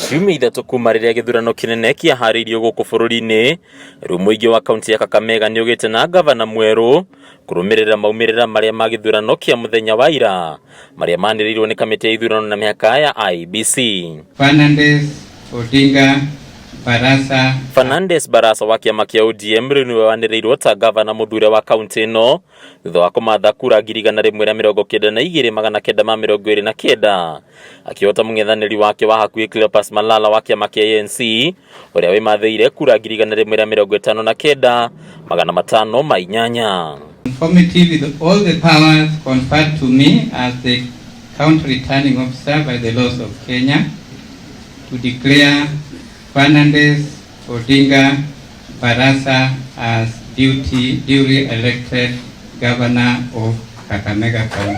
Ciumia ithatu kuma riria githurano kinene kiahariirio guku bururi-ini, riu muingi wa kaunti ya Kakamega ni ugite na gavana mweru kurumirira maumirira maria ma githurano kia muthenya wa ira maria maniriirwo ni kamiti ya ithurano na mihaka ya IEBC. Fernandes Barasa wa kiama kia ODM riu niwe waniriirwo ta gavana muthure wa kaunti ino thutha wa kumatha kura 192,929 akiota mung'ethaniri wake wa hakuhi Cleopas Malala wa kiama kia ANC uria wimathiire kura 159,508. Conformity with all the powers conferred to me as the county returning officer by the laws of Kenya to declare Fernandes Odinga Barasa as duly elected governor of Kakamega County.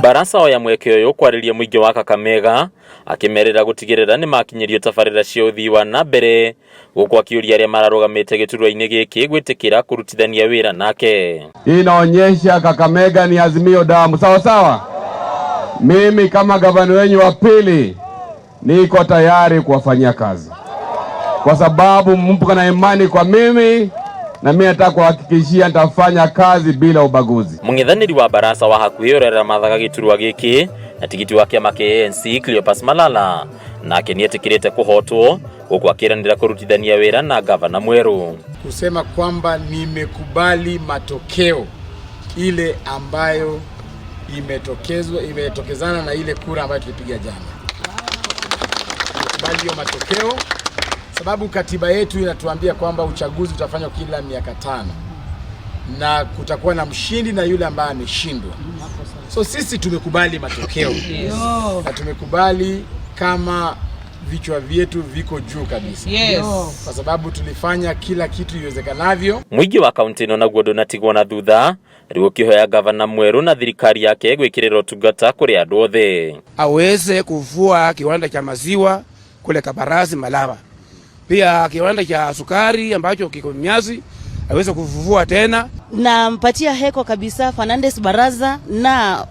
Barasa oya mweke uyu kwariria muingi wa Kakamega akimerera gutigirira ni makinyirio tabarira cia uthii wa na mbere guku akiuria aria mararugamite giturwa-ini giki gwitikira kurutithania wira nake. Inaonyesha Kakamega ni Azimio damu, sawa sawa. Mimi kama gavana wenyu wa pili niko tayari kuwafanyia kazi, kwa sababu mpo na imani kwa mimi, na mimi nataka kuhakikishia nitafanya kazi bila ubaguzi. Mung'ethaniri wa Barasa wa hakuhi urera mathaga giturwa giki na tigiti wa kiama kia ANC Cleopas Malala nake nietikirite kuhotwo guku akiranira kurutithania wira na gavana mweru, kusema kwamba nimekubali matokeo ile ambayo imetokezana na ile kura ambayo tulipiga jana. Nimekubali hiyo matokeo sababu katiba yetu inatuambia kwamba uchaguzi utafanywa kila miaka 5 na kutakuwa na mshindi na yule ambaye ameshindwa. So sisi tumekubali matokeo. Yes. Na tumekubali kama vichwa vyetu viko juu kabisa. Yes. Kwa sababu tulifanya kila kitu iwezekanavyo. Muingi wa kaunti ino naguo ndunatigwo na thutha riu kihoya gavana mweru na thirikari yake gwikirira utungata kuri andu othe, aweze kuvua kiwanda cha maziwa kule Kabarasi Malaba, pia kiwanda cha sukari ambacho kiko Mnyasi aweze kuvuvua tena. Na mpatia heko kabisa Fernandes Barasa, na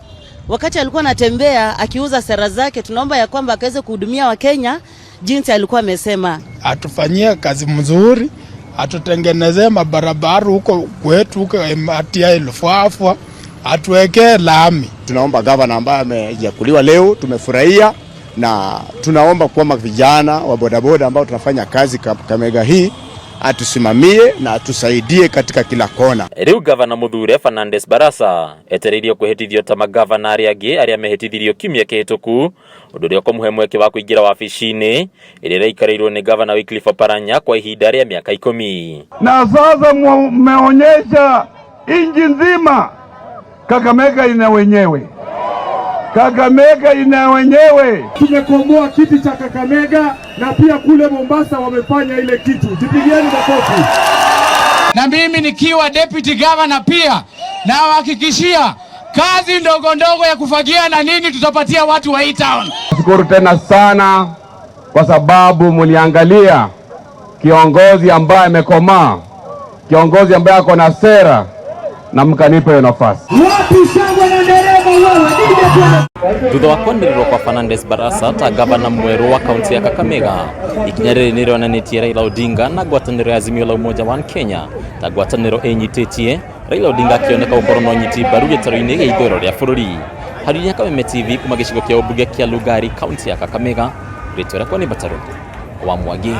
wakati alikuwa anatembea akiuza sera zake, tunaomba ya kwamba akaweze kuhudumia Wakenya jinsi alikuwa amesema. Atufanyie kazi mzuri, atutengenezee mabarabara huko kwetu huko Matia Ilfafwa, atuwekee lami. Tunaomba gavana ambaye amejakuliwa leo, tumefurahia, na tunaomba kwamba vijana wa bodaboda ambao tunafanya kazi Kakamega hii atusimamie na atusaidie katika kila kona. Riu gavana muthure Fernandes Barasa etereirio kuhetithio ta magavana aria angi aria mehetithirio kiumia kihituku, undu ria kumuhe mweke wa kuingira wabici-ini iria ikarirwo ni gavana Wycliffe Oparanya kwa ihinda ria miaka 10. Na sasa mmeonyesha inji nzima Kakamega ina wenyewe. Kakamega ina wenyewe. Tumekomboa kiti cha Kakamega na pia kule Mombasa wamefanya ile kitu. Jipigieni makofi. Na mimi nikiwa deputy governor pia na wahakikishia kazi ndogo ndogo ya kufagia na nini tutapatia watu wa hii town. Shukuru tena sana kwa sababu mliangalia kiongozi ambaye amekomaa, kiongozi ambaye ako na sera, na mkanipa hiyo nafasi. Wapi shangwe na nderemo wewe? Thutha wa kwanirirwo kwa Fernandes Barasa ta gavana mweru wa kaunti ya Kakamega, ikinya riri nirionanitie Raila Odinga na ngwataniro ya Azimio la Umoja wa Kenya ta ngwataniro enyititie, Raila Odinga akioneka gukorwo no nyiti mbaru gitaro-ini gia ithurano ria bururi. Harĩ Kameme TV kuma gicigo kia ubunge kia Lugari kaunti ya Kakamega, ritwa riakwa ni Bataru wa Mwangi.